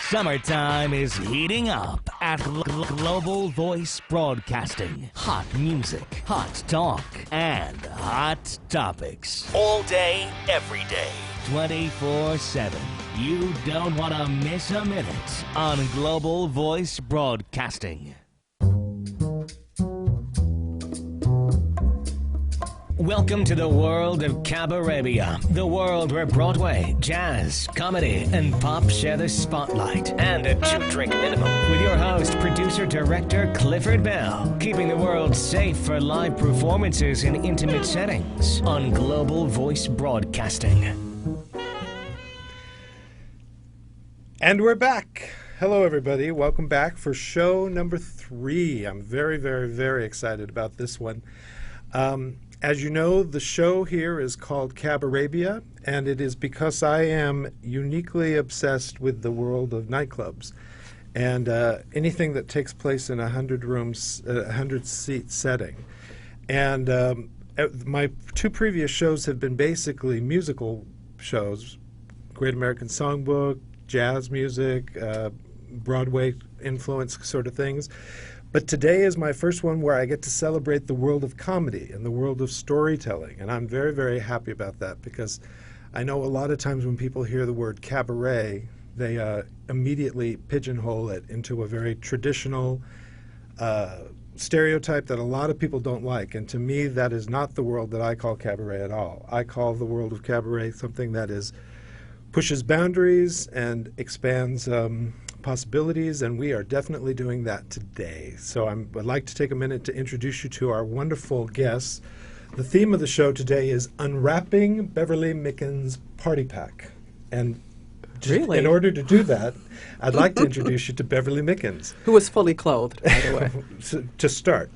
Summertime is heating up at Global Voice Broadcasting. Hot music, hot talk, and hot topics. All day, every day, 24/7. You don't want to miss a minute on Global Voice Broadcasting. Welcome to the world of Cabaretbia, the world where Broadway, jazz, comedy, and pop share the spotlight. And a 2-drink minimum with your host, producer, director Clifford Bell, keeping the world safe for live performances in intimate settings on Global Voice Broadcasting. And we're back. Hello, everybody. Welcome back for show number 3. I'm very, very, very excited about this one. As you know, the show here is called Cabaretbia, and it is because I am uniquely obsessed with the world of nightclubs and anything that takes place in a 100-seat setting. And my 2 previous shows have been basically musical shows, Great American Songbook, jazz music, Broadway influence sort of things. But today is my first one where I get to celebrate the world of comedy and the world of storytelling. And I'm very, very happy about that because I know a lot of times when people hear the word cabaret, they immediately pigeonhole it into a very traditional stereotype that a lot of people don't like. And to me, that is not the world that I call cabaret at all. I call the world of cabaret something that pushes boundaries and expands possibilities, and we are definitely doing that today. So I'd like to take a minute to introduce you to our wonderful guests. The theme of the show today is Unwrapping Beverly Mickins Party Pack. And really? In order to do that, I'd like to introduce you to Beverly Mickins. Who was fully clothed, by the way. To start.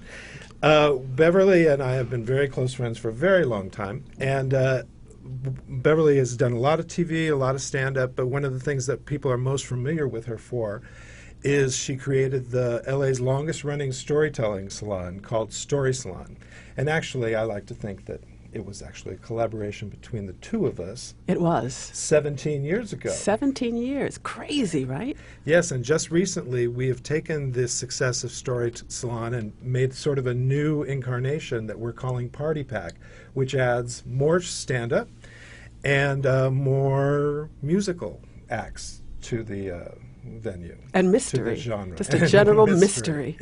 Beverly and I have been very close friends for a very long time, and Beverly has done a lot of TV, a lot of stand-up, but one of the things that people are most familiar with her for is she created the LA's longest-running storytelling salon called Storieslon. And actually, I like to think that it was actually a collaboration between the two of us. It was. 17 years ago. 17 years. Crazy, right? Yes, and just recently we have taken this success of Storieslon and made sort of a new incarnation that we're calling Party Pack, which adds more stand-up and more musical acts to the venue. And mystery. To the genre. Just a general mystery.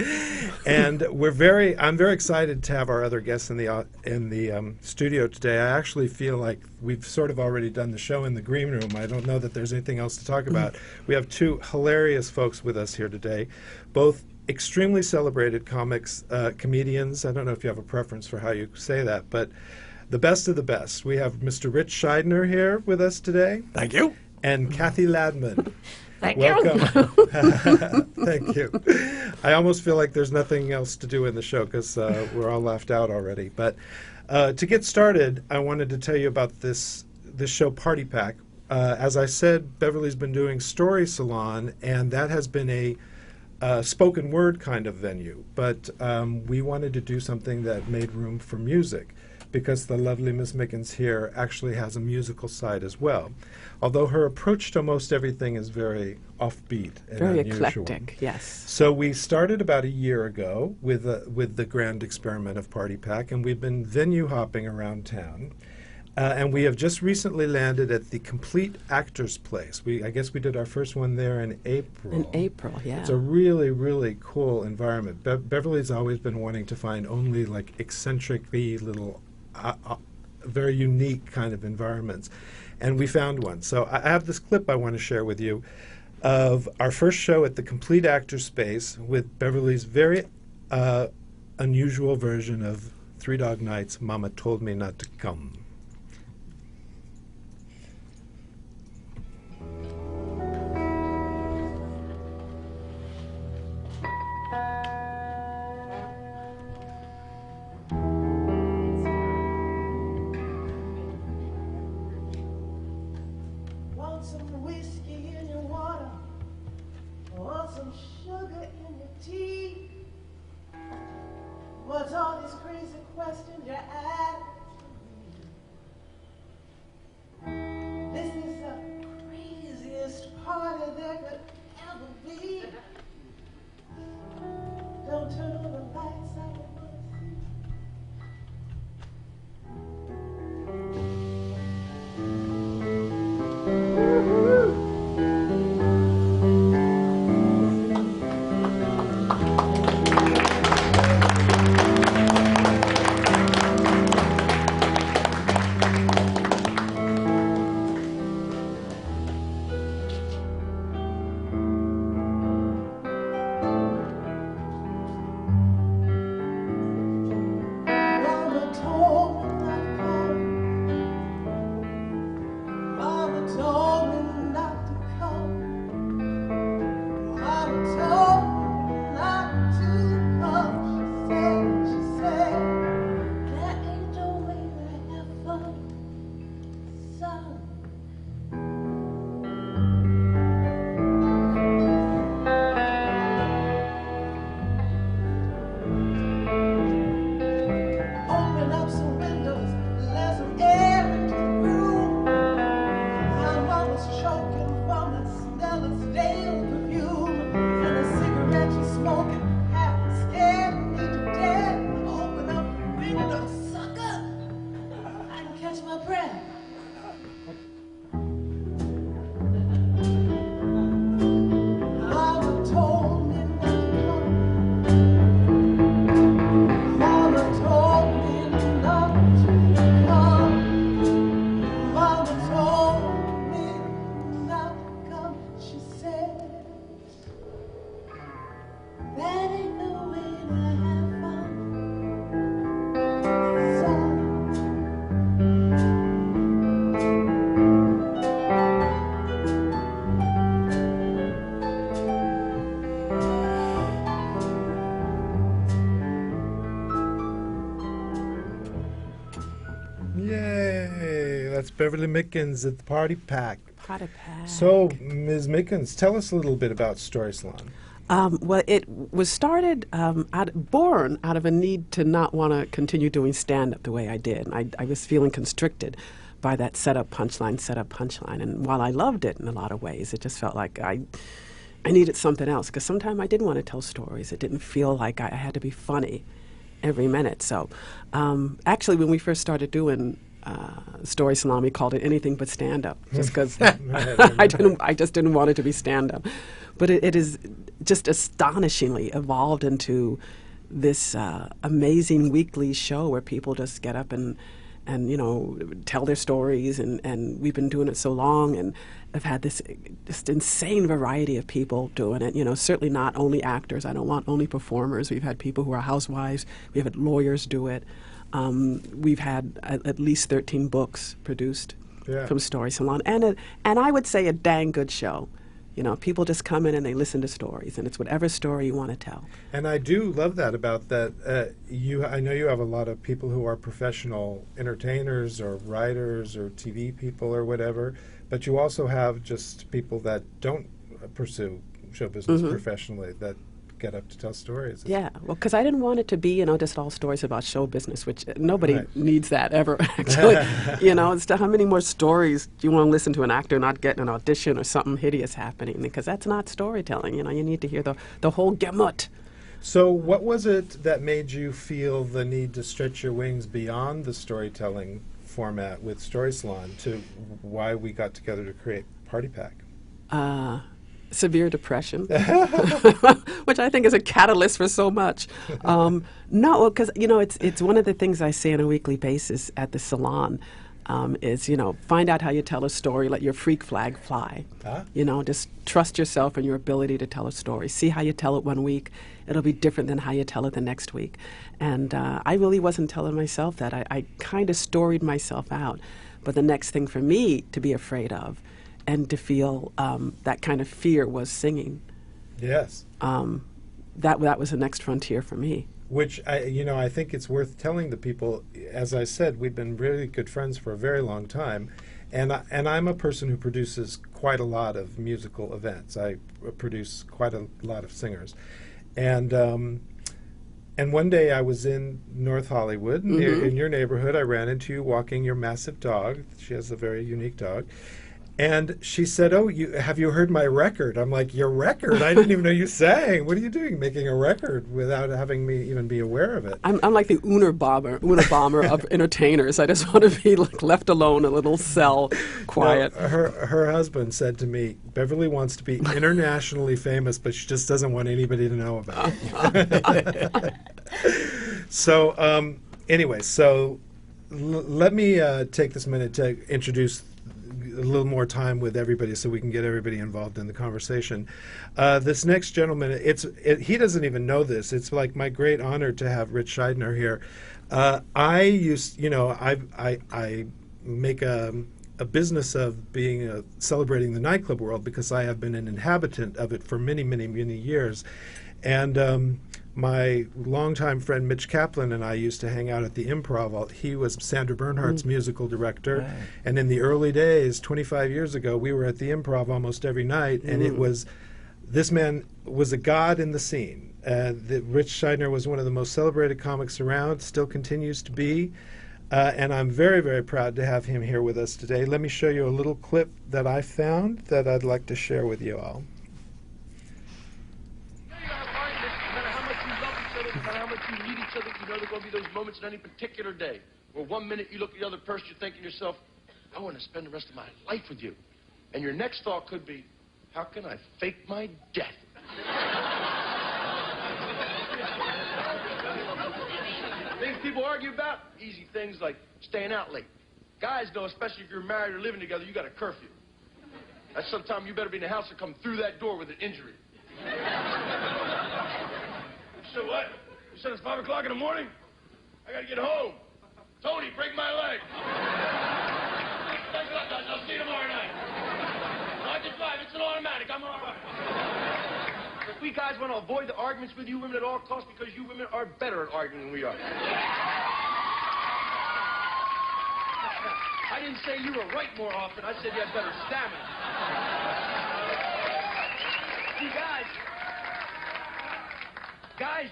And I'm very excited to have our other guests in the studio today. I actually feel like we've sort of already done the show in the green room. I don't know that there's anything else to talk about. We have 2 hilarious folks with us here today, both extremely celebrated comedians. I don't know if you have a preference for how you say that, but the best of the best. We have Mr. Rich Shydner here with us today. Thank you. And CATHY LADMAN. Welcome. Thank you. I almost feel like there's nothing else to do in the show because we're all laughed out already. But to get started, I wanted to tell you about this show, Party Pack. As I said, Beverly's been doing Storieslon, and that has been a spoken word kind of venue. But we wanted to do something that made room for music, because the lovely Miss Mickins here actually has a musical side as well. Although her approach to most everything is very offbeat and very unusual. Eclectic, yes. So we started about a year ago with the grand experiment of Party Pack, and we've been venue hopping around town. And we have just recently landed at the Complete Actors Place. I guess we did our first one there in April. In April, yeah. It's a really, really cool environment. Beverly's always been wanting to find only like eccentric-y little very unique kind of environments, and we found one. So I have this clip I want to share with you of our first show at the Complete Actors Space with Beverly's very unusual version of Three Dog Night's Mama Told Me Not to Come. What's all these crazy questions you're asking me? This is the craziest party there could ever be. Don't turn on the lights, I don't wanna see. Mama told me not to come. Mama told me not to come. Mama told me not to come. She said, there ain't no way to heaven, son. Open up some windows, let some air into the room. My mama's choking from the smell of stale perfume. And the cigarette she's smoking half scared me to death. Open up the window, sucker. I can catch my breath. Mama told me not to come. Mama told me not to come. Mama told me not to come. She said, that ain't no way to have fun, son. Yay! That's Beverly Mickins at the Party Pack. Pot of pack. So, Ms. Mickins, tell us a little bit about Storieslon. Well, it was started, born out of a need to not want to continue doing stand-up the way I did. I was feeling constricted by that setup, punchline. And while I loved it in a lot of ways, it just felt like I needed something else. Because sometimes I didn't want to tell stories. It didn't feel like I had to be funny every minute. So, actually, when we first started doing Storieslon, we called it anything but stand-up, just because I just didn't want it to be stand-up. But it is just astonishingly evolved into this amazing weekly show where people just get up and you know, tell their stories, and we've been doing it so long, and I've had this just insane variety of people doing it. You know, certainly not only actors. I don't want only performers. We've had people who are housewives. We've had lawyers do it. We've had at least 13 books produced from Storieslon, and I would say a dang good show. You know, people just come in and they listen to stories, and it's whatever story you want to tell. And I do love that about that. I know you have a lot of people who are professional entertainers or writers or TV people or whatever, but you also have just people that don't pursue show business professionally that get up to tell stories. Yeah, well, because I didn't want it to be, you know, just all stories about show business, which nobody needs that ever, actually. You know, it's how many more stories do you want to listen to an actor not getting an audition or something hideous happening? Because that's not storytelling. You know, you need to hear the whole gamut. So what was it that made you feel the need to stretch your wings beyond the storytelling format with Storieslon to why we got together to create Party Pack? Severe depression, which I think is a catalyst for so much. No, because, you know, it's one of the things I say on a weekly basis at the salon is, you know, find out how you tell a story, let your freak flag fly. You know, just trust yourself and your ability to tell a story. See how you tell it one week. It'll be different than how you tell it the next week. And I really wasn't telling myself that. I kind of storied myself out. But the next thing for me to be afraid of and to feel that kind of fear was singing. Yes. That was the next frontier for me. Which, I think it's worth telling the people. As I said, we've been really good friends for a very long time. And I'm a person who produces quite a lot of musical events. I produce quite a lot of singers. And one day I was in North Hollywood, in your neighborhood. I ran into you walking your massive dog. She has a very unique dog. And she said, "Oh, have you heard my record?" I'm like, "Your record? I didn't even know you sang. What are you doing, making a record without having me even be aware of it?" I'm like the Unabomber of entertainers. I just want to be like left alone in a little cell, quiet. No, her husband said to me, "Beverly wants to be internationally famous, but she just doesn't want anybody to know about it." So, anyway, let me take this minute to introduce a little more time with everybody so we can get everybody involved in the conversation. This next gentleman, he doesn't even know this. It's like my great honor to have Rich Shydner here. I make a business of being celebrating the nightclub world because I have been an inhabitant of it for many, many, many years. And my longtime friend Mitch Kaplan and I used to hang out at the Improv. He was Sandra Bernhardt's musical director. Right. And in the early days, 25 years ago, we were at the Improv almost every night. And this man was a god in the scene. Rich Shydner was one of the most celebrated comics around, still continues to be. And I'm very, very proud to have him here with us today. Let me show you a little clip that I found that I'd like to share with you all. No matter how much you need each other, you know there are going to be those moments in any particular day where 1 minute you look at the other person, you're thinking to yourself, I want to spend the rest of my life with you. And your next thought could be, how can I fake my death? Things people argue about, easy things like staying out late. Guys know, especially if you're married or living together, you got a curfew. That's sometime you better be in the house or come through that door with an injury. So what? You said it's 5 o'clock in the morning? I gotta get home. Tony, break my leg. Thanks a lot, guys. I'll see you tomorrow night. I can drive. It's an automatic. I'm all right. But we guys want to avoid the arguments with you women at all costs because you women are better at arguing than we are. I didn't say you were right more often. I said you had better stamina. You guys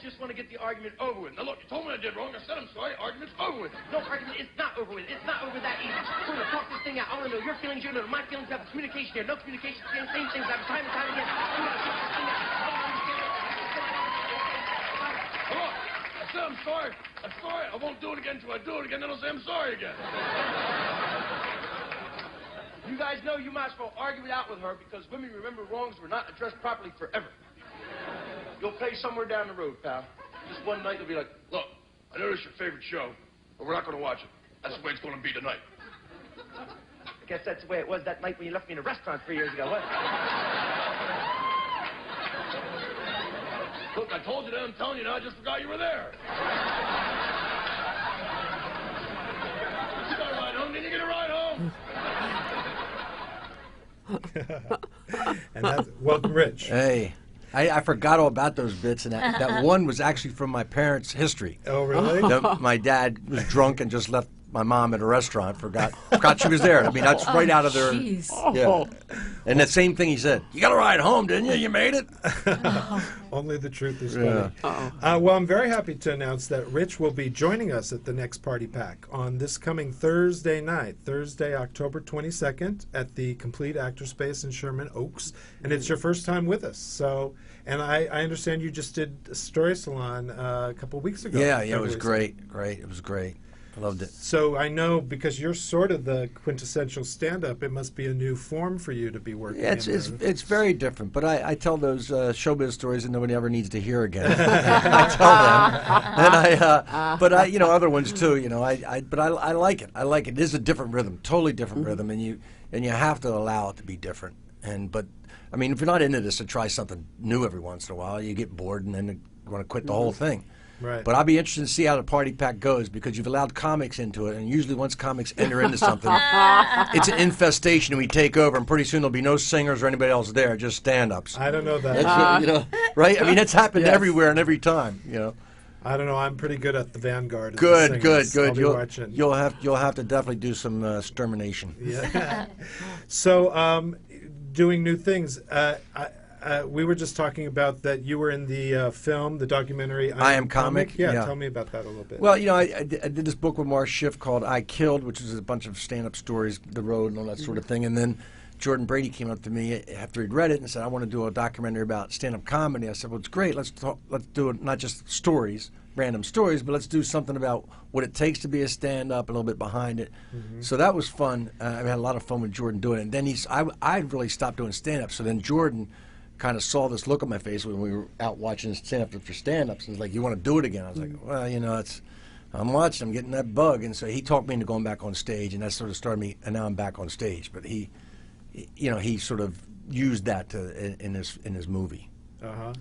just want to get the argument over with. Now, look, you told me I did wrong. I said I'm sorry. Argument's over with. No, argument is not over with. It's not over that easy. We're going to talk this thing out. I want to know your feelings. You know my feelings. Have communication here. No communication. Same things happen time and time again. We got to talk this thing out. Come on. I said I'm sorry. I'm sorry. I won't do it again until I do it again. Then I'll say I'm sorry again. You guys know you might as well argue it out with her because women remember wrongs were not addressed properly forever. You'll pay somewhere down the road, pal. Just one night you'll be like, look, I know this is your favorite show, but we're not going to watch it. That's the way it's going to be tonight. I guess that's the way it was that night when you left me in a restaurant 3 years ago, what? Look, I told you that. I'm telling you now. I just forgot you were there. You got a ride home? Didn't you get a ride home? And that's welcome, Rich. Hey. I forgot all about those bits, and that one was actually from my parents' history. Oh, really? My dad was drunk and just left my mom at a restaurant, forgot she was there. I mean, that's right out of their... Yeah. And the same thing he said, you got a ride home, didn't you? You made it? Only the truth is funny. Well, I'm very happy to announce that Rich will be joining us at the next Party Pack on this coming Thursday night, Thursday, October 22nd, at the Complete Actor Space in Sherman Oaks. And it's your first time with us. So, and I understand you just did Storieslon a couple weeks ago. Yeah, it was great. It was great. I loved it. So I know because you're sort of the quintessential stand-up, it must be a new form for you to be working. Yeah, it's very different. But I tell those showbiz stories that nobody ever needs to hear again. I tell them, and other ones too. But I like it. I like it. It is a different rhythm, totally different rhythm, and you have to allow it to be different. But I mean, if you're not into this, to try something new every once in a while, you get bored and then you want to quit the whole thing. Right. But I'll be interested to see how the Party Pack goes because you've allowed comics into it, and usually once comics enter into something, it's an infestation, and we take over, and pretty soon there'll be no singers or anybody else there, just stand-ups. I don't know that. That's, right? I mean, it's happened everywhere and every time. I don't know. I'm pretty good at the vanguard. Good. I'll be watching. You'll have to definitely do some extermination. Yeah. So, doing new things. We were just talking about that you were in the film, the documentary I Am Comic. Yeah, tell me about that a little bit. Well, I did this book with Mark Schiff called I Killed, which is a bunch of stand-up stories, the road and all that sort of thing. And then Jordan Brady came up to me after he'd read it and said, I want to do a documentary about stand-up comedy. I said, well, it's great. Let's do it, not just stories, random stories, but let's do something about what it takes to be a stand-up, a little bit behind it. So that was fun. I had a lot of fun with Jordan doing it. And then I really stopped doing stand-up. So then Jordan kind of saw this look on my face when we were out watching stand-up for stand-ups. And was like, you want to do it again? I was like, well, you know, I'm watching, I'm getting that bug. And so he talked me into going back on stage, and that sort of started me, and now I'm back on stage. But he sort of used that in his movie.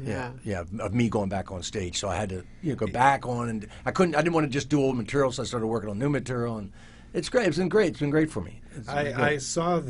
Yeah, of me going back on stage. So I had to go back on, and I didn't want to just do old material, so I started working on new material, and it's great. It's been great. It's been great for me. I saw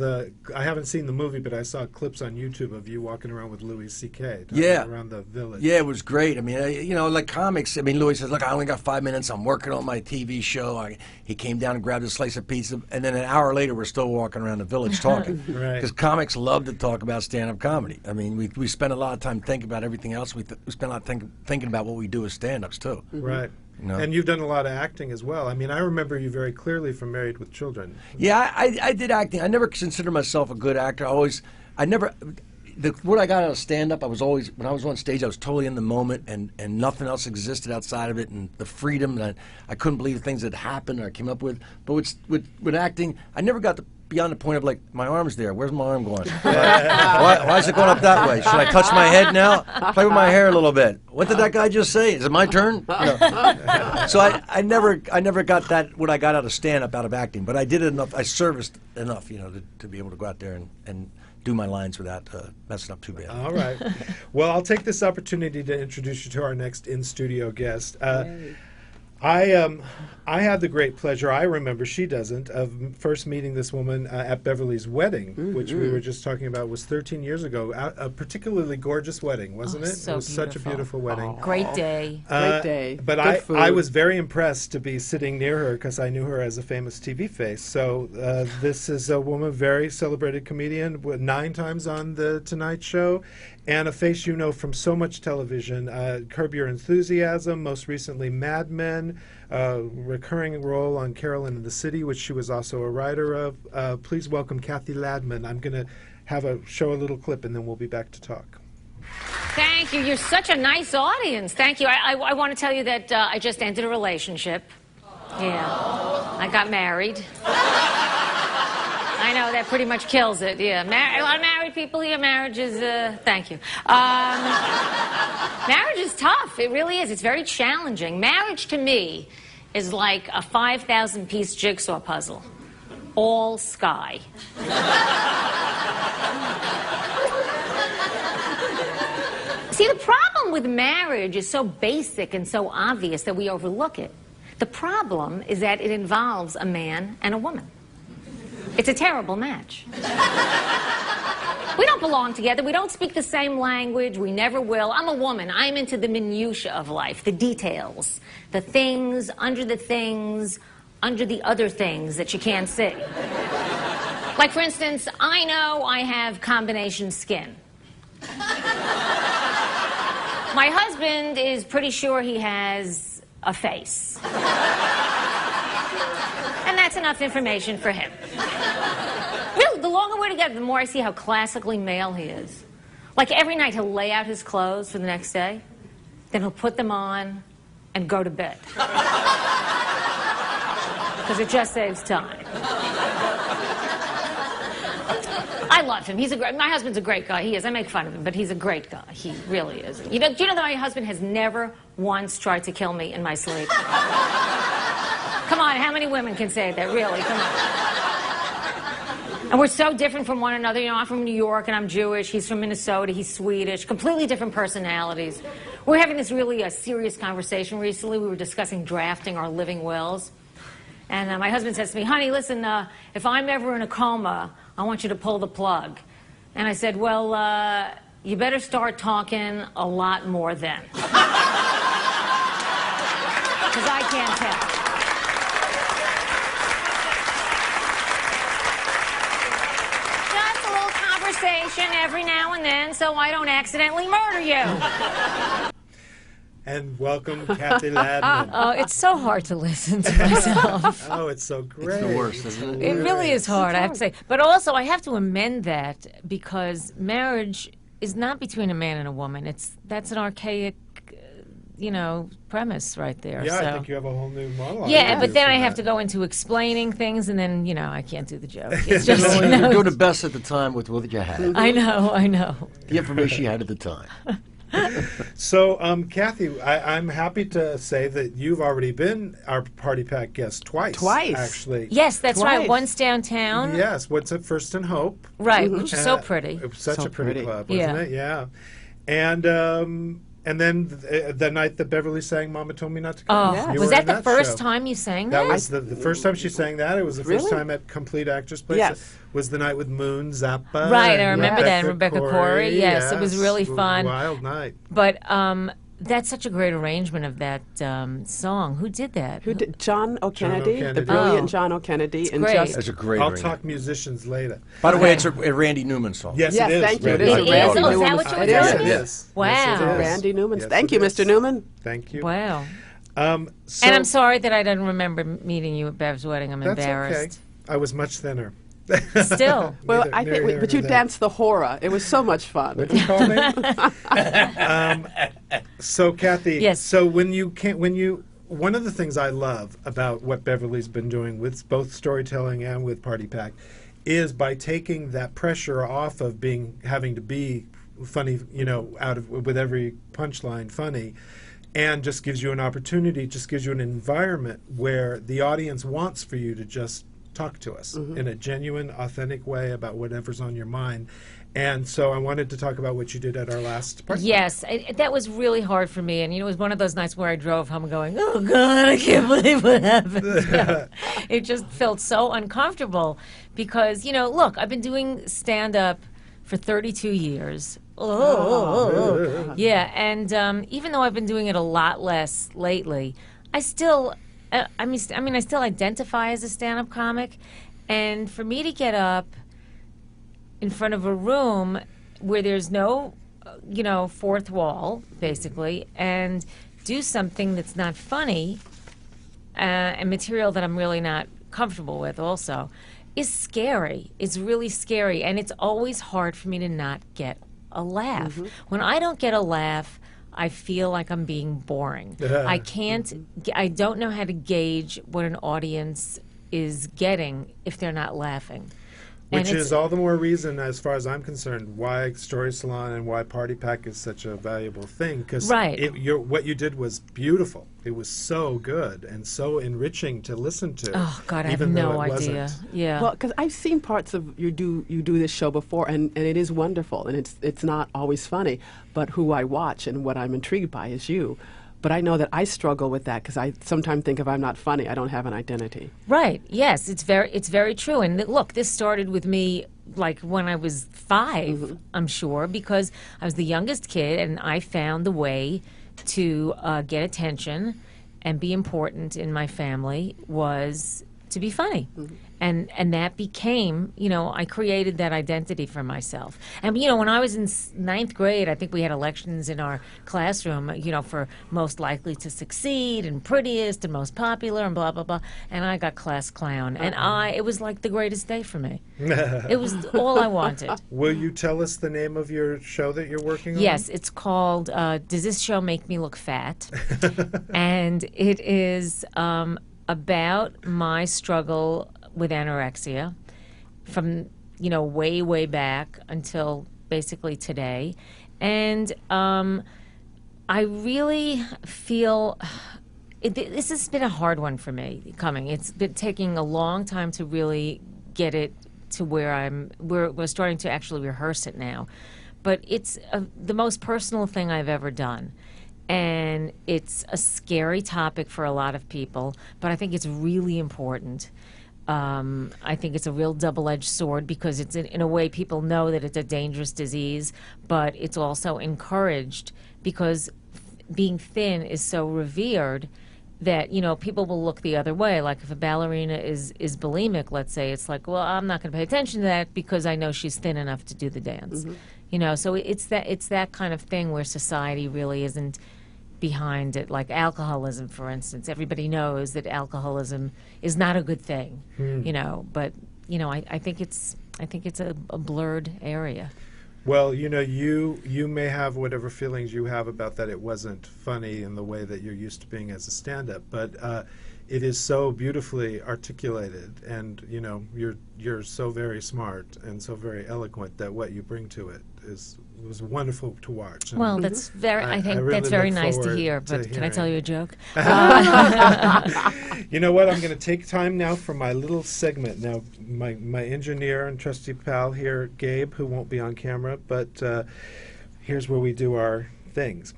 I haven't seen the movie, but I saw clips on YouTube of you walking around with Louis C.K. around the village. Yeah, it was great. I mean, like comics. I mean, Louis says, "Look, I only got 5 minutes. I'm working on my TV show." He came down and grabbed a slice of pizza, and then an hour later, we're still walking around the village talking. Right. Because comics love to talk about stand-up comedy. I mean, we spend a lot of time thinking about everything else. We spend a lot of thinking about what we do as stand-ups too. Right. You know? And you've done a lot of acting as well. I mean, I remember you very clearly from Married with Children. Yeah, I did acting. I never considered myself a good actor. What I got out of stand-up, I was always, when I was on stage, I was totally in the moment, and nothing else existed outside of it, and the freedom, and I couldn't believe the things that happened or I came up with. But with acting, I never got beyond the point of, like, my arm's there. Where's my arm going? Why is it going up that way? Should I touch my head now? Play with my hair a little bit. What did that guy just say? Is it my turn? So I never got that, what I got out of stand-up, out of acting. But I did enough, I serviced enough, to be able to go out there and do my lines without messing up too bad. All right. Well, I'll take this opportunity to introduce you to our next in-studio guest. I had the great pleasure, I remember, she doesn't, of first meeting this woman at Beverly's wedding, which we were just talking about, was 13 years ago. A particularly gorgeous wedding, wasn't it? So it was such a beautiful wedding. Great day. Great day. But I was very impressed to be sitting near her because I knew her as a famous TV face. So this is a woman, very celebrated comedian, 9 times on The Tonight Show, and a face you know from so much television. Curb Your Enthusiasm, most recently Mad Men, recurring role on Carolyn in the City, which she was also a writer of. Please welcome CATHY LADMAN. I'm going to show a little clip, and then we'll be back to talk. Thank you. You're such a nice audience. Thank you. I want to tell you that I just ended a relationship. Yeah. I got married. I know, that pretty much kills it. Yeah. A lot of married people here. Marriage is, thank you. Marriage is tough. It really is. It's very challenging. Marriage, to me, is like a 5,000-piece jigsaw puzzle. All sky. See, the problem with marriage is so basic and so obvious that we overlook it. The problem is that it involves a man and a woman. It's a terrible match. We don't belong together. We don't speak the same language. We never will. I'm a woman. I'm into the minutiae of life, the details, the things, under the other things that you can't see. Like, for instance, I know I have combination skin. My husband is pretty sure he has a face. And that's enough information for him. Really, the longer we're together, the more I see how classically male he is. Like, every night he'll lay out his clothes for the next day, then he'll put them on and go to bed. Because it just saves time. I love him. My husband's a great guy. He is. I make fun of him, but he's a great guy. He really is. Do you know that my husband has never once tried to kill me in my sleep? Come on, how many women can say that? Really, come on. And we're so different from one another. I'm from New York, and I'm Jewish. He's from Minnesota. He's Swedish. Completely different personalities. We're having this really serious conversation recently. We were discussing drafting our living wills. And my husband says to me, honey, listen, if I'm ever in a coma, I want you to pull the plug. And I said, well, you better start talking a lot more then. Because I can't tell. Just a little conversation every now and then so I don't accidentally murder you. And welcome, Cathy Ladman. Oh, it's so hard to listen to myself. Oh, it's so great. It's the worst, isn't It really is hard, I have to say. But also, I have to amend that because marriage is not between a man and a woman. That's an archaic, premise right there. Yeah, so. I think you have a whole new monologue. Yeah, but then I have to to go into explaining things, and then, I can't do the joke. It's just, You're doing the best at the time with what you had. I know. The information you had at the time. So, Cathy, I'm happy to say that you've already been our Party Pack guest twice. Actually. Yes, that's right. Twice. Once downtown. Yes. What's at First and Hope? Right, which is so pretty. It was such So a pretty pretty. club, wasn't Yeah. it? Yeah. And then the night that Beverly sang "Mama Told Me Not to Come." Oh, Yeah. You was were that in the first show. time you sang that? That was the first time she sang that. It was the first Really? time at Complete Actress Place. Yes. It was the night with Moon Zappa. Right, I and remember that, and Rebecca Corey. Yes, it was really a fun. Wild night. But that's such a great arrangement of that song. Who did that? Who did John O'Kennedy? O'Kennedy. The brilliant Oh. John O'Kennedy. And great. just That's a great I'll arrangement. talk musicians later. By the way, it's a Randy Newman song. Yes, Yes, it is. thank you. Randy It is It a is? Newman. Randy Oh, is that Newman what you song. were It is. telling me? Yes, yes. Wow. Yes, it is. Randy Newman. Yes, Thank it you, Mr. is. Newman. Thank you. Wow. So And I'm sorry that I didn't remember meeting you at Bev's wedding. I'm That's embarrassed. okay. I was much thinner. Still. Well, Neither- I neither think, here but nor you there. danced the hora. It was so much fun. What do you call me? So, Cathy. Yes. So one of the things I love about what Beverly's been doing with both storytelling and with Party Pack is by taking that pressure off of having to be funny, with every punchline funny, and just gives you an opportunity, just gives you an environment where the audience wants for you to just talk to us in a genuine, authentic way about whatever's on your mind. And so I wanted to talk about what you did at our last party. Yes, that was really hard for me. And, it was one of those nights where I drove home going, oh, God, I can't believe what happened. It just felt so uncomfortable because, look, I've been doing stand-up for 32 years. Yeah, and even though I've been doing it a lot less lately, I still, I still identify as a stand-up comic. And for me to get up in front of a room where there's no, fourth wall, basically, and do something that's not funny and material that I'm really not comfortable with also is scary. It's really scary, and it's always hard for me to not get a laugh. When I don't get a laugh, I feel like I'm being boring. I don't know how to gauge what an audience is getting if they're not laughing. Which is all the more reason, as far as I'm concerned, why Storieslon and why Party Pack is such a valuable thing. Because what you did was beautiful. It was so good and so enriching to listen to. Oh God, I have even though no it idea. wasn't. Yeah. Well, because I've seen parts of you do this show before, and it is wonderful, and it's not always funny, but who I watch and what I'm intrigued by is you. But I know that I struggle with that because I sometimes think if I'm not funny, I don't have an identity. Right. Yes, it's very true. And look, this started with me like when I was 5, I'm sure, because I was the youngest kid, and I found the way to get attention and be important in my family was to be funny. And that became, I created that identity for myself. And, when I was in 9th grade, I think we had elections in our classroom, for most likely to succeed and prettiest and most popular and blah, blah, blah. And I got class clown. And it was like the greatest day for me. It was all I wanted. Will you tell us the name of your show that you're working on? Yes, it's called Does This Show Make Me Look Fat? And it is about my struggle with anorexia from, way, way back until basically today. And I really feel this has been a hard one for me coming. It's been taking a long time to really get it to where we're starting to actually rehearse it now. But it's the most personal thing I've ever done. And it's a scary topic for a lot of people, but I think it's really important. I think it's a real double-edged sword because it's in a way people know that it's a dangerous disease, but it's also encouraged because being thin is so revered that, people will look the other way. Like if a ballerina is bulimic, let's say, it's like, well, I'm not going to pay attention to that because I know she's thin enough to do the dance. So it's that kind of thing where society really isn't behind it, like alcoholism, for instance. Everybody knows that alcoholism is not a good thing, you know. But you know, I think it's a blurred area. Well, you know, you may have whatever feelings you have about that it wasn't funny in the way that you're used to being as a stand-up, but it is so beautifully articulated, and you know, you're so very smart and so very eloquent that what you bring to it was wonderful to watch. And Well, that's very. I think really that's very look nice to forward hear. to But can I tell hearing. you a joke? You know what? I'm going to take time now for my little segment. Now, my engineer and trusty pal here, Gabe, who won't be on camera, but here's where we do our things.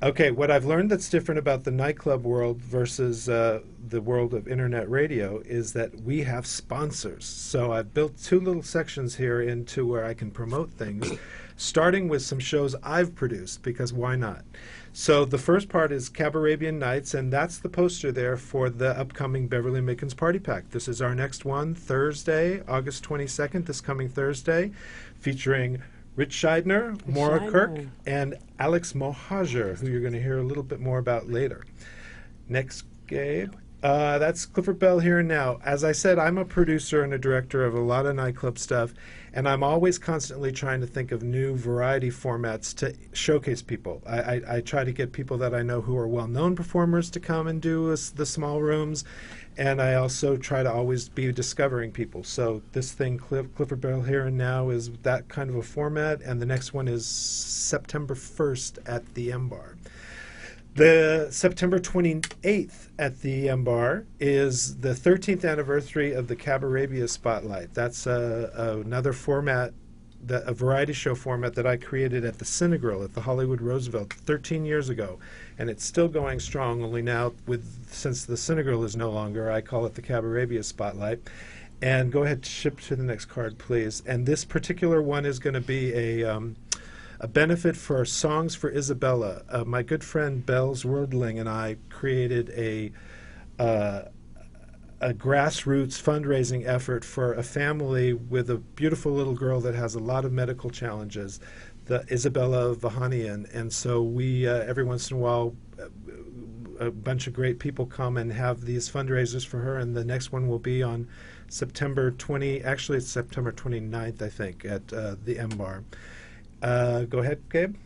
Okay, what I've learned that's different about the nightclub world versus the world of internet radio is that we have sponsors. So I've built two little sections here into where I can promote things, starting with some shows I've produced, because why not? So the first part is Cabarabian Nights, and that's the poster there for the upcoming Beverly Mickins Party Pack. This is our next one, Thursday, August 22nd, this coming Thursday, featuring Rich Shydner, Maura Shydner. Kirk, and Alex Mohajer, who you're going to hear a little bit more about later. Next, Gabe. That's Clifford Bell here and now. As I said, I'm a producer and a director of a lot of nightclub stuff, and I'm always constantly trying to think of new variety formats to showcase people. I try to get people that I know who are well-known performers to come and do the small rooms, and I also try to always be discovering people. So this thing, Clifford Bell Here and Now, is that kind of a format, and the next one is September 1st at the M Bar. The September 28th at the M Bar is the 13th anniversary of the Cabarabia Spotlight. That's another format, a variety show format that I created at the Cinegrill at the Hollywood Roosevelt 13 years ago. And it's still going strong, only now, since the Cinegrill is no longer, I call it the Cabarabia Spotlight. And go ahead, ship to the next card, please. And this particular one is going to be a benefit for Songs for Isabella. My good friend Bells Wordling and I created a grassroots fundraising effort for a family with a beautiful little girl that has a lot of medical challenges, the Isabella Vahanian. And so we, every once in a while, a bunch of great people come and have these fundraisers for her, and the next one will be on September 29th, I think, at the M Bar. Go ahead, Gabe.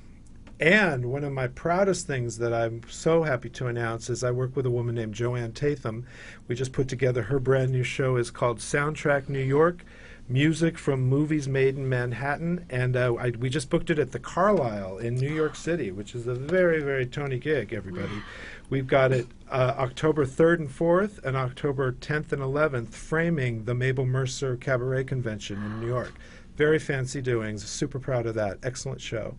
And one of my proudest things that I'm so happy to announce is I work with a woman named Joanne Tatham. We just put together her brand new show. Is called Soundtrack New York, Music from Movies Made in Manhattan. And we just booked it at the Carlisle in New York City, which is a very, very Tony gig, everybody. We've got it October 3rd and 4th and October 10th and 11th, framing the Mabel Mercer Cabaret Convention in New York. Very fancy doings. Super proud of that. Excellent show.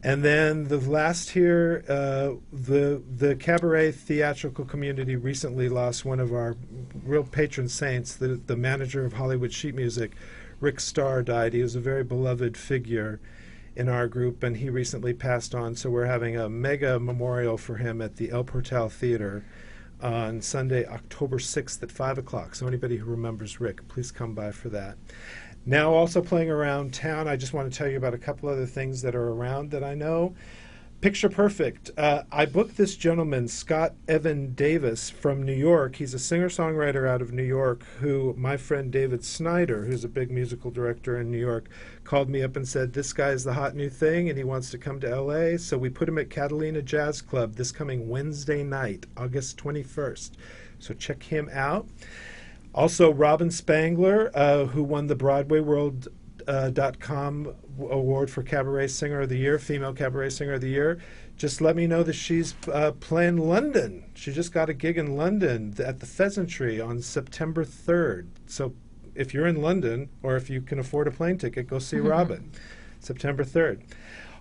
And then the last here, the cabaret theatrical community recently lost one of our real patron saints. The manager of Hollywood Sheet Music, Rick Starr, died. He was a very beloved figure in our group, and he recently passed on. So we're having a mega memorial for him at the El Portal Theater on Sunday, October 6th at 5 o'clock. So anybody who remembers Rick, please come by for that. Now, also playing around town, I just want to tell you about a couple other things that are around that I know. Picture Perfect. I booked this gentleman, Scott Evan Davis, from New York. He's a singer-songwriter out of New York who my friend David Snyder, who's a big musical director in New York, called me up and said, this guy's the hot new thing and he wants to come to L.A. So we put him at Catalina Jazz Club this coming Wednesday night, August 21st. So check him out. Also, Robin Spangler, who won the BroadwayWorld.com award for Cabaret Singer of the Year, Female Cabaret Singer of the Year, just let me know that she's playing London. She just got a gig in London at the Pheasantry on September 3rd. So if you're in London, or if you can afford a plane ticket, go see Robin, September 3rd.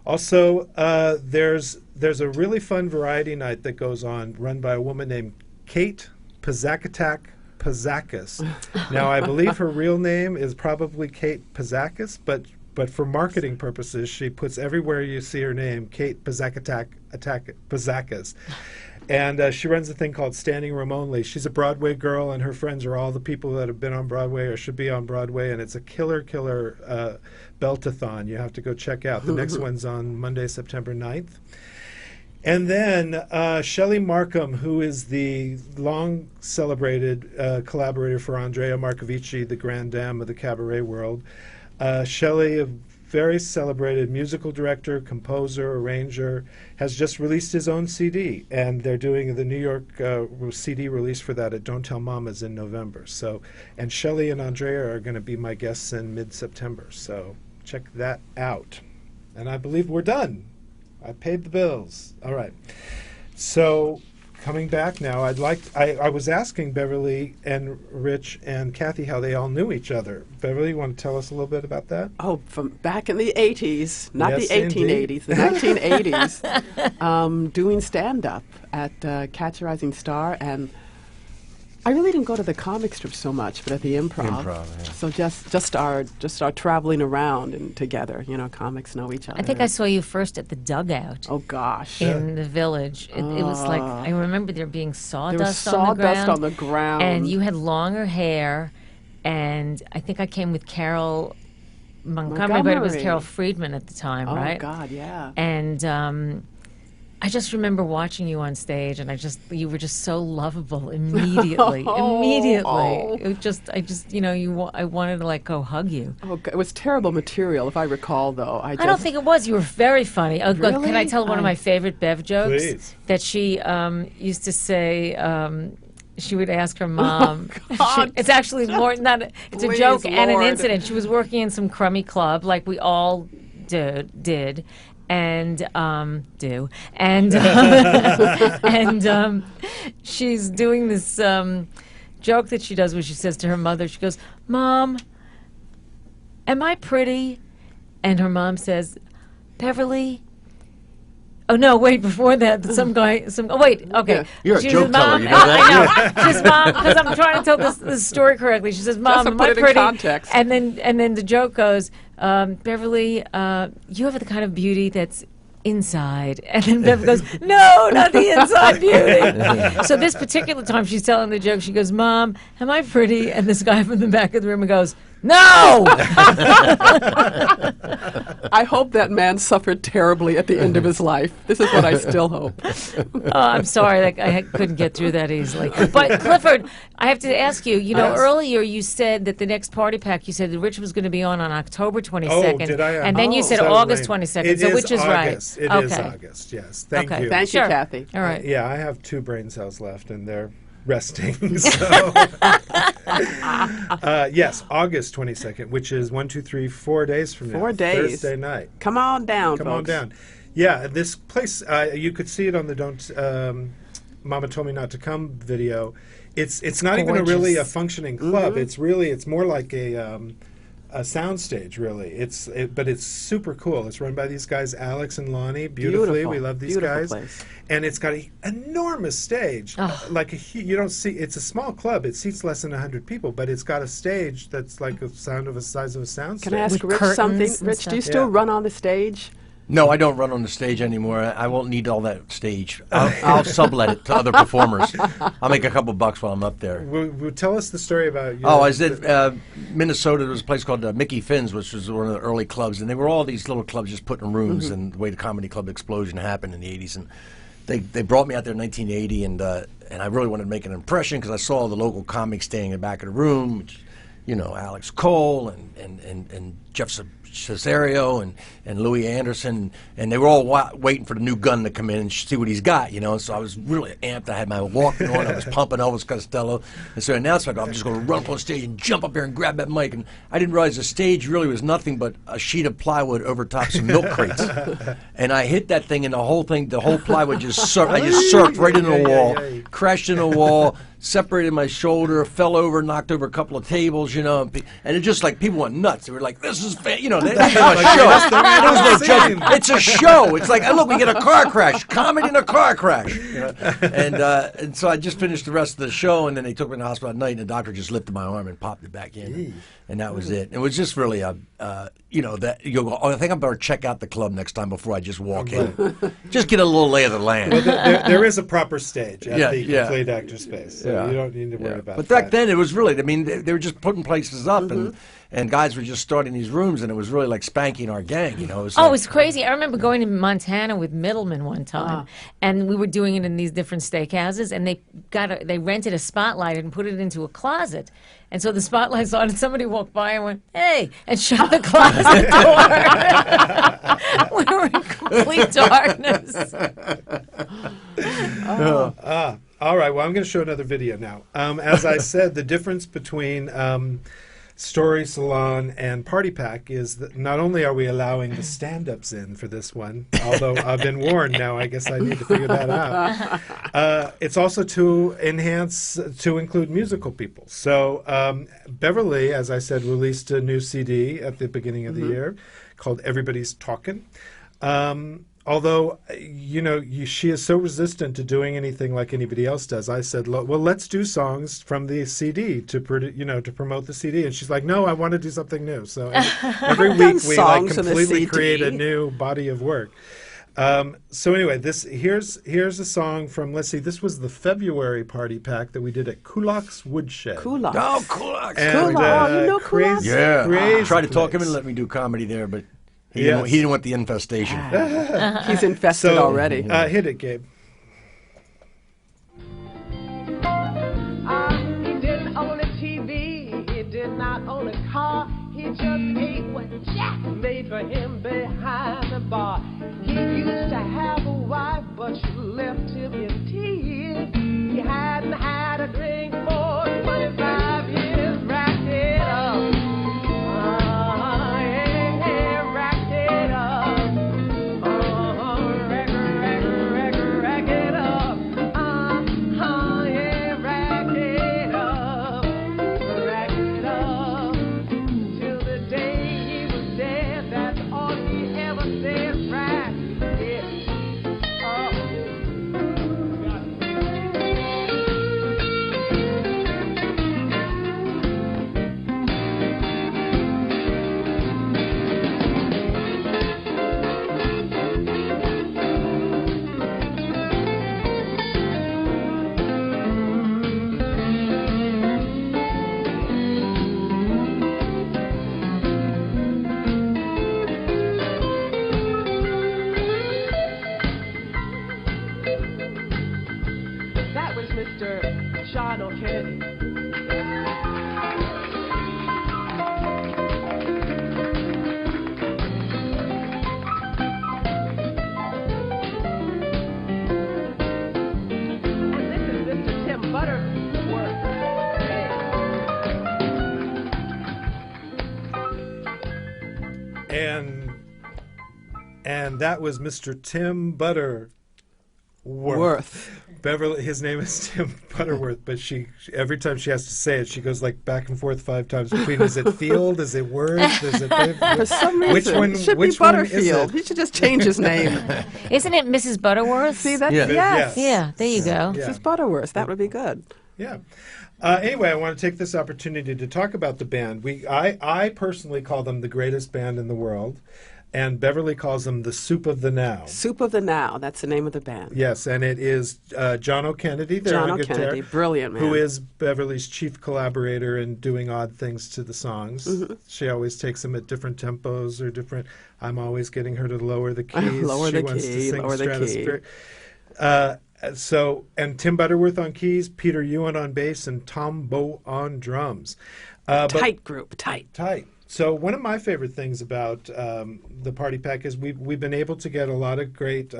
Also, there's a really fun variety night that goes on, run by a woman named Kate Pazakis. Now, I believe her real name is probably Kate Pazakis, but for marketing purposes, she puts everywhere you see her name, Kate Pazakis. And she runs a thing called Standing Room Only. She's a Broadway girl, and her friends are all the people that have been on Broadway or should be on Broadway, and it's a killer beltathon you have to go check out. The next one's on Monday, September 9th. And then Shelley Markham, who is the long-celebrated collaborator for Andrea Marcovici, the Grand Dame of the cabaret world. Shelley, a very celebrated musical director, composer, arranger, has just released his own CD, and they're doing the New York CD release for that at Don't Tell Mamas in November. So, and Shelley and Andrea are going to be my guests in mid-September. So check that out. And I believe we're done. I paid the bills. All right. So coming back now, I was asking Beverly and Rich and Kathy how they all knew each other. Beverly, you want to tell us a little bit about that? Oh, from back in the 80s, not Yes, the 1880s, indeed. the 1980s, doing stand-up at Catch a Rising Star. And I really didn't go to the comic strip so much, but at the Improv. Yeah. So just our traveling around and together. You know, comics know each other. I think I saw you first at the Dugout. Oh gosh. In the Village. It was like, I remember there being sawdust, there was sawdust on the ground. And you had longer hair, and I think I came with Carol Montgomery, but it was Carol Friedman at the time, right? Oh God, yeah. And I just remember watching you on stage, and you were just so lovable immediately. I wanted to I wanted to hug you. Oh, it was terrible material, if I recall, though. I don't think it was. You were very funny. Oh, Really? Can I tell one of my favorite Bev jokes? Please. That she used to say. She would ask her mom. It's actually more not. It's a Please, joke and an Lord. incident. She was working in some crummy club, like we all did. And do and she's doing this joke that she does where she says to her mother, she goes, "Mom, am I pretty?" And her mom says, "Beverly." Oh no! Wait, before that, okay. You're a She joke says, teller, "Mom," you know that? I know. She says, "Mom," because I'm trying to tell this story correctly. She says, "Mom, to am put I it in pretty?" context. And then the joke goes, "Beverly, you have the kind of beauty that's inside." And then Beverly goes, "No, not the inside beauty." So this particular time she's telling the joke, she goes, "Mom, am I pretty?" And this guy from the back of the room goes, "No!" I hope that man suffered terribly at the end of his life. This is what I still hope. Oh, I'm sorry, I couldn't get through that easily. But Clifford, I have to ask you. You know, Yes. earlier you said that the next party pack, you said that Rich was going to be on October 22nd. Oh, did I? And then you said So August lame. 22nd. It So is which is August. right? It is August, yes. Thank you. Thank Sure. you, Kathy. All right. Yeah, I have 2 brain cells left, and they're resting. So, yes, August 22nd, which is 4 days from now. 4 days. Thursday night. Come on down, Come on folks. down. Yeah, this place, you could see it on the Don't Mama Told Me Not to Come video. It's not even really a Gorgeous. functioning club. It's more like a soundstage, really. But it's super cool. It's run by these guys, Alex and Lonnie. Beautifully, we love these Beautiful guys. place. And it's got an enormous stage. You don't see. It's a small club. It seats less than 100 people, but it's got a stage that's like the size of a sound Can stage. I ask With Rich something? curtains and Rich, do you stuff. still Yeah. run on the stage? No, I don't run on the stage anymore. I won't need all that stage. I'll sublet it to other performers. I'll make a couple bucks while I'm up there. Tell us the story about your, Oh, I was at Minnesota. There was a place called Mickey Finn's, which was one of the early clubs, and they were all these little clubs just put in rooms. And the way the comedy club explosion happened in the '80s, and they brought me out there in 1980, and I really wanted to make an impression because I saw the local comics staying in the back of the room, which, you know, Alex Cole and Jeff Cesario and Louis Anderson, and they were all waiting for the new gun to come in and see what he's got, you know. So I was really amped. I had my Walkman on. I was pumping Elvis Costello. And so I announced, I'm just going to run up on stage and jump up there and grab that mic. And I didn't realize the stage really was nothing but a sheet of plywood over top some milk crates. And I hit that thing, and the whole plywood just I just surfed right into the wall, crashed into the wall, separated my shoulder, fell over, knocked over a couple of tables, you know, and it just like people went nuts. They were like, "This is you know, they a show." There was no judging. It's a show. It's like, oh, look, we get a car crash, comedy in a car crash, you know? And so I just finished the rest of the show, and then they took me to the hospital at night, and the doctor just lifted my arm and popped it back in, and that was it. It was just really you know, that you go, oh, I think I better check out the club next time before I just walk in, just get a little lay of the land. Well, there is a proper stage at the Yeah. Complete Actor Space, so you don't need to worry about But that. back then, it was really, I mean, they were just putting places up, and and guys were just starting these rooms, and it was really like spanking our gang, you know. It was Oh, like- it was crazy. I remember going to Montana with Middleman one time, and we were doing it in these different steakhouses, and they rented a spotlight and put it into a closet. And so the spotlight's on, and somebody walked by and went, "Hey," and shut the closet door. We were in complete darkness. All right, well, I'm going to show another video now. As I said, the difference between Storieslon and Party Pack is that not only are we allowing the stand-ups in for this one, although I've been warned now, I guess I need to figure that out. It's also to include musical people. So Beverly, as I said, released a new CD at the beginning of the year called Everybody's Talkin'. Although, you know, she is so resistant to doing anything like anybody else does. I said, well, let's do songs from the CD to promote the CD. And she's like, no, I want to do something new. So every week we like completely create a new body of work. So anyway, here's a song from, let's see, this was the February Party Pack that we did at Kulak's Woodshed. Kulak. Oh, Kulak. And, Oh, you know Kulak? Yeah. Crazy Tried to talk him place. and let me do comedy there, but he Yes. didn't want the infestation. He's infested already. Hit it, Gabe. He didn't own a TV, he did not own a car, he just ate what Jack made for him behind the bar. He used to have a wife, but she left him in tears. He hadn't had a drink for 25 years. Rack it up. Rack it up. Rack it up. Rack it up. Rack it up. Till the day he was dead, that's all he ever said. Rack it up. That was Mr. John O'Kennedy. And this is Mr. Tim Butterworth. And that was Mr. Tim Butterworth. Beverly, his name is Tim Butterworth, but every time she has to say it, she goes like back and forth 5 times between, is it Field, is it Worth, is it For some reason, which it should which be one is Butterfield. it? He should just change his name. Isn't it Mrs. Butterworth? See that? Yeah. Yes. Yeah, there you go. Yeah. Mrs. Butterworth. That would be good. Yeah. Anyway, I want to take this opportunity to talk about the band. I personally call them the greatest band in the world, and Beverly calls them the Soup of the Now. Soup of the Now. That's the name of the band. Yes, and it is John O'Kennedy there John on guitar, O'Kennedy, brilliant man. who is Beverly's chief collaborator in doing odd things to the songs. She always takes them at different tempos or different. I'm always getting her to lower the keys. Lower she the wants to key, sing lower the key. Stratospheric. And Tim Butterworth on keys, Peter Ewan on bass, and Tom Bow on drums. Tight group, tight. Tight. So one of my favorite things about the Party Pack is we've been able to get a lot of great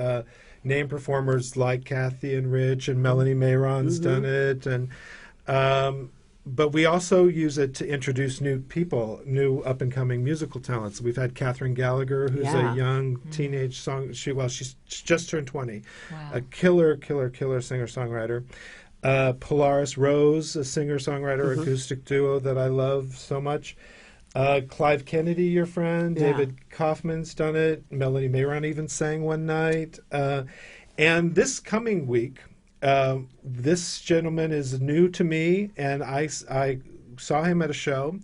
name performers like Kathy and Rich and Melanie Mayron's done it, and but we also use it to introduce new people, new up and coming musical talents. We've had Catherine Gallagher, who's a young teenage she's just turned 20, a killer singer songwriter. Polaris Rose, a singer songwriter acoustic duo that I love so much. Clive Kennedy, your friend, David Kaufman's done it. Melanie Mayron even sang one night. And this coming week, this gentleman is new to me, and I saw him at a show,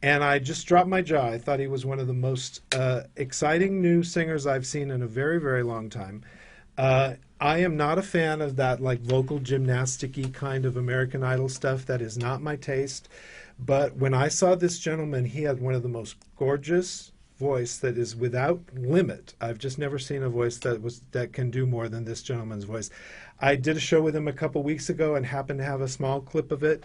and I just dropped my jaw. I thought he was one of the most exciting new singers I've seen in a very, very long time. I am not a fan of that like vocal gymnastic-y kind of American Idol stuff. That is not my taste. But when I saw this gentleman, he had one of the most gorgeous voice that is without limit. I've just never seen a voice that can do more than this gentleman's voice. I did a show with him a couple weeks ago and happened to have a small clip of it.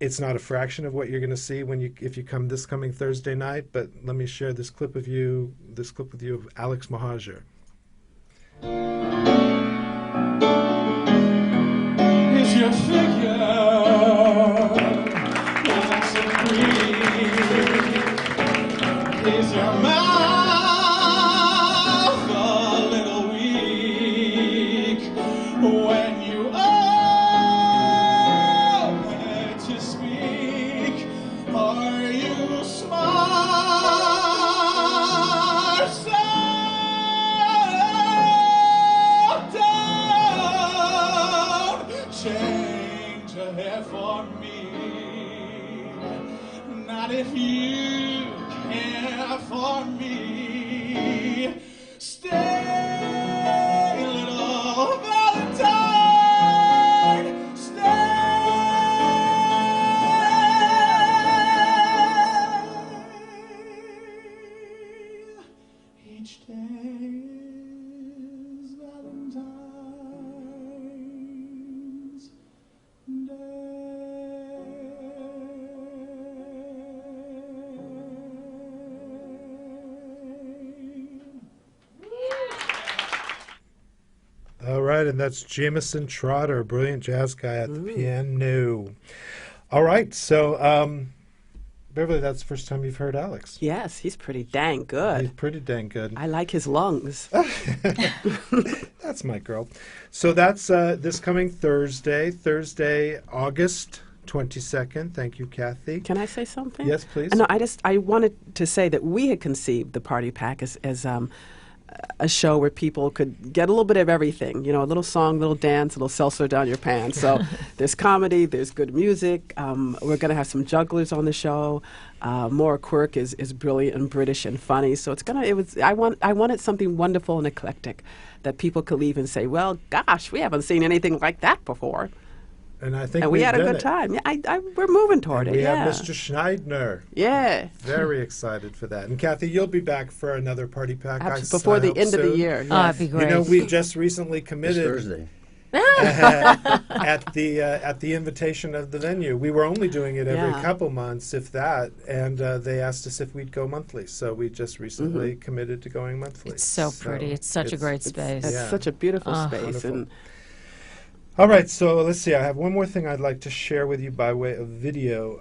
It's not a fraction of what you're going to see if you come this coming Thursday night. But let me share this clip with you of Alex Mahajer. Is your figure nice and green? Is your mouth a little weak when you open it to speak? Are you smart? So don't change a hair for me. Not if you care for me. Stay, little Valentine. Stay. Each day is Valentine's Day. All right, and that's Jameson Trotter, a brilliant jazz guy at the piano. All right, so Beverly, that's the first time you've heard Alex. Yes, he's pretty dang good. He's pretty dang good. I like his lungs. That's my girl. So that's this coming Thursday, August 22nd. Thank you, Kathy. Can I say something? Yes, please. No, I wanted to say that we had conceived the Party Pack as a show where people could get a little bit of everything, you know, a little song, a little dance, a little seltzer down your pants. So there's comedy, there's good music. We're going to have some jugglers on the show. Maura Quirk is brilliant and British and funny. So I wanted something wonderful and eclectic that people could leave and say, well, gosh, we haven't seen anything like that before. And I think we had a did good it. time. Yeah, we're moving toward And it. we Yeah. have Mr. Schneidner. Yeah. Very excited for that. And Kathy, you'll be back for another Party Pack. Before the hope end of the soon. year. Oh, that'd be great. You know, we just recently This committed Thursday. at the invitation of the venue. We were only doing it every Yeah. couple months, if that, and they asked us if we'd go monthly. So we just recently committed to going monthly. It's so pretty. It's such a great space. It's Yeah. such a beautiful space. Wonderful. And All right, so let's see. I have one more thing I'd like to share with you by way of video.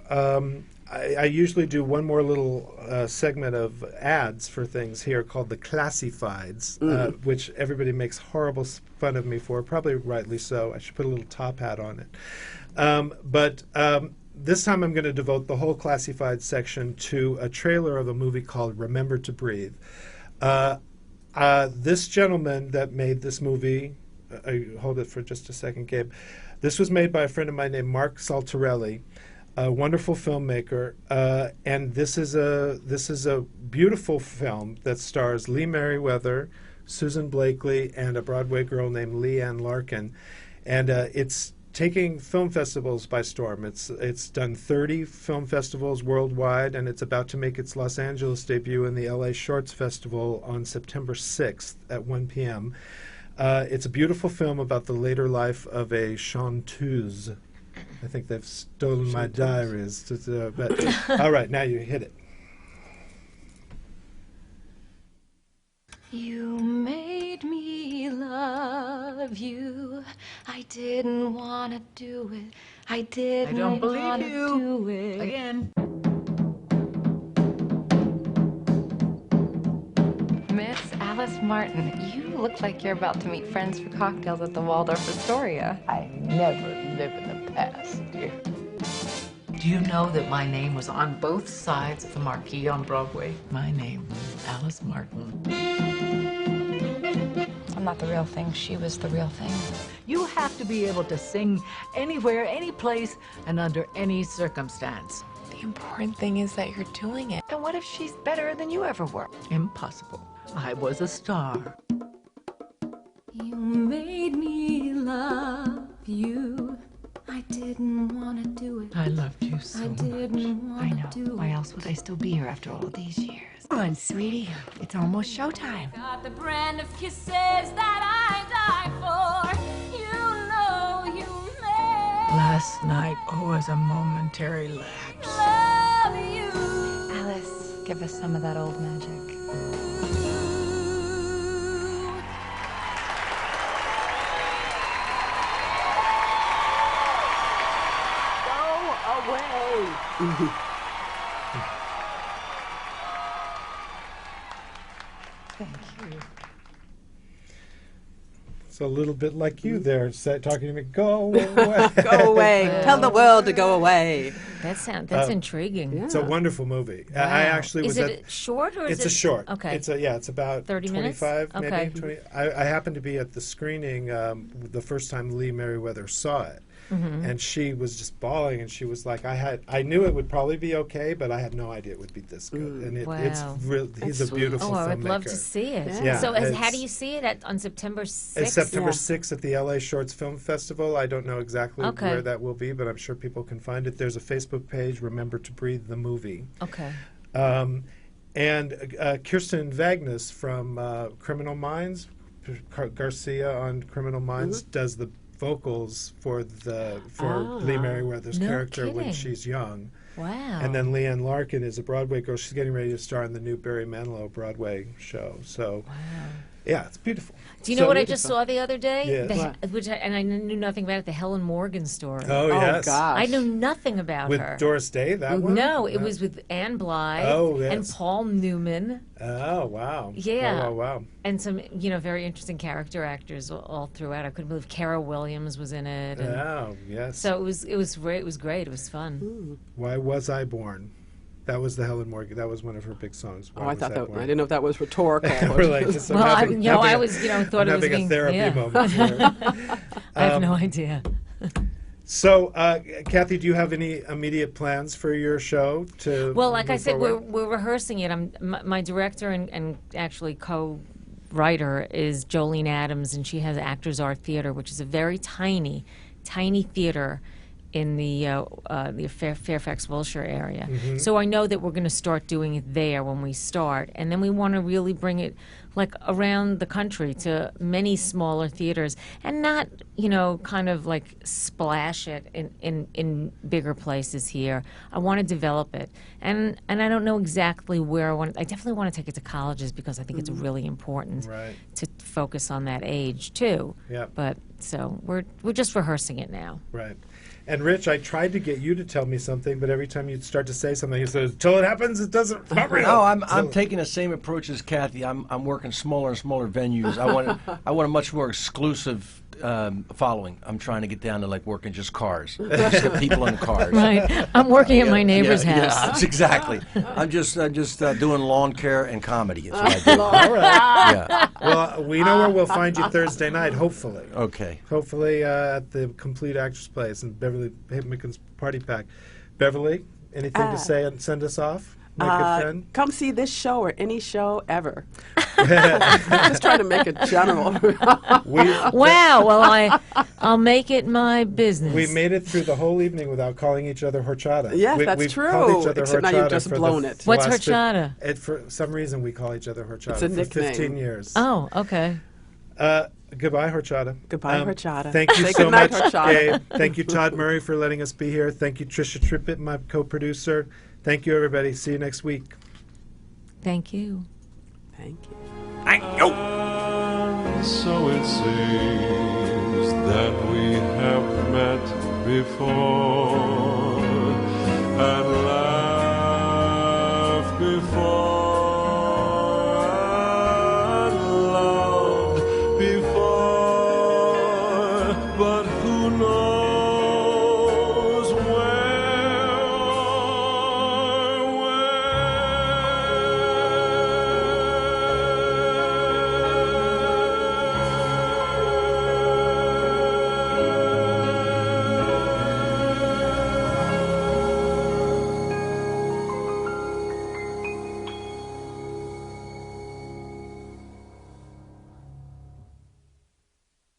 I usually do one more little segment of ads for things here called the Classifieds, which everybody makes horrible fun of me for, probably rightly so. I should put a little top hat on it. But this time I'm going to devote the whole Classified section to a trailer of a movie called Remember to Breathe. This gentleman that made this movie, hold it for just a second, Gabe. This was made by a friend of mine named Mark Saltarelli, a wonderful filmmaker, and this is a beautiful film that stars Lee Merriweather, Susan Blakely, and a Broadway girl named Leanne Larkin, and it's taking film festivals by storm. It's done 30 film festivals worldwide, and it's about to make its Los Angeles debut in the LA Shorts Festival on September 6th at 1 p.m. It's a beautiful film about the later life of a chanteuse. I think they've stolen my diaries. But all right, now you hit it. You made me love you. I didn't want to do it. I didn't want to do it. Again. Miss Alice Martin, you look like you're about to meet friends for cocktails at the Waldorf Astoria. I never live in the past, dear. Do you know that my name was on both sides of the marquee on Broadway? My name was Alice Martin. I'm not the real thing. She was the real thing. You have to be able to sing anywhere, any place, and under any circumstance. The important thing is that you're doing it. And what if she's better than you ever were? Impossible. I was a star. You made me love you. I didn't want to do it. I loved you so I didn't much. want to do it. Why else would I still be here after all these years? Come on, sweetie. It's almost showtime. Got the brand of kisses that I die for. You know you made Last night was a momentary lapse. love you. Alice, give us some of that old magic. Thank you. It's a little bit like you there, talking to me. Go away. Go away. Tell the world to go away. That's Um, intriguing. It's a wonderful movie. Wow. I actually Is was it short or is it's it a short. Okay. It's about 30 minutes? 25 Okay. maybe 20. I happened to be at the screening the first time Lee Merriweather saw it. Mhm. And she was just bawling, and she was like, I knew it would probably be okay, but I had no idea it would be this good. And it's Wow. real. He's a beautiful Oh, I would filmmaker. love to see it. Yeah. So how It's- do you see it on September 6th? It's September 6th at the LA Shorts Film Festival. I don't know exactly Okay. where that will be, but I'm sure people can find it. There's a Facebook page, Remember to Breathe the Movie. Okay. And Kirsten Vagnus from Criminal Minds, Garcia on Criminal Minds, does the vocals for Lee Merriweather's No character when kidding. she's young. Wow. And then Leanne Larkin is a Broadway girl. She's getting ready to star in the new Barry Manilow Broadway show. So, yeah, it's beautiful. Do you know So- what I just saw the other day? Yes. And I knew nothing about it, the Helen Morgan story. Oh, yes. I know nothing about With her. Doris Day, that one? No, it was with Anne Blythe Oh, yes. and Paul Newman. Oh, wow. Yeah. Wow. And some, very interesting character actors all throughout. I couldn't believe Cara Williams was in it. And Oh, yes. So it was great. It was great. It was fun. Why Was I Born? That was the Helen Morgan. That was one of her big songs. Oh, I thought that. I didn't know if that was rhetorical. We're like, just, Well, I was thought it was having being a therapy yeah. moment here. I have no idea. So, Kathy, do you have any immediate plans for your show? Well, like I move said, forward? we're rehearsing it. My director and actually co-writer is Jolene Adams, and she has Actors Art Theater, which is a very tiny theater in the Fairfax Wilshire area. So I know that we're going to start doing it there when we start, and then we want to really bring it like around the country to many smaller theaters, and not kind of like splash it in bigger places here. I want to develop it, and I don't know exactly where I want. I definitely want to take it to colleges because I think it's really important to focus on that age too. Yeah. But so we're just rehearsing it now. Right. And Rich, I tried to get you to tell me something, but every time you start to say something, you say, "Till it happens, it doesn't." Not real. No, I'm taking the same approach as Kathy. I'm working smaller and smaller venues. I want a much more exclusive following. I'm trying to get down to like working just cars, just the people in cars. Right. I'm working at my neighbor's house. Yeah, that's exactly. I'm just doing lawn care and comedy. Is what I do. All right. Yeah. Well, we know where we'll find you Thursday night, hopefully. Okay. Hopefully at the Complete Actors Place in Beverly Mickens Party Pack. Beverly, anything to say and send us off? My good friend? Come see this show or any show ever. Just trying to make it general. Wow. Well, I'll make it my business. We made it through the whole evening without calling each other horchata. Yes, We've that's called each true. other Except now horchata you've just for the blown it. What's last horchata? For some reason, we call each other horchata It's a for nickname. 15 years. Oh, okay. Goodbye, horchata. Goodbye, horchata. Thank you Say so goodnight, much, horchata. Gabe. Thank you, Todd Murray, for letting us be here. Thank you, Trisha Trippett, my co-producer. Thank you, everybody. See you next week. Thank you. Thank you. So it seems that we have met before.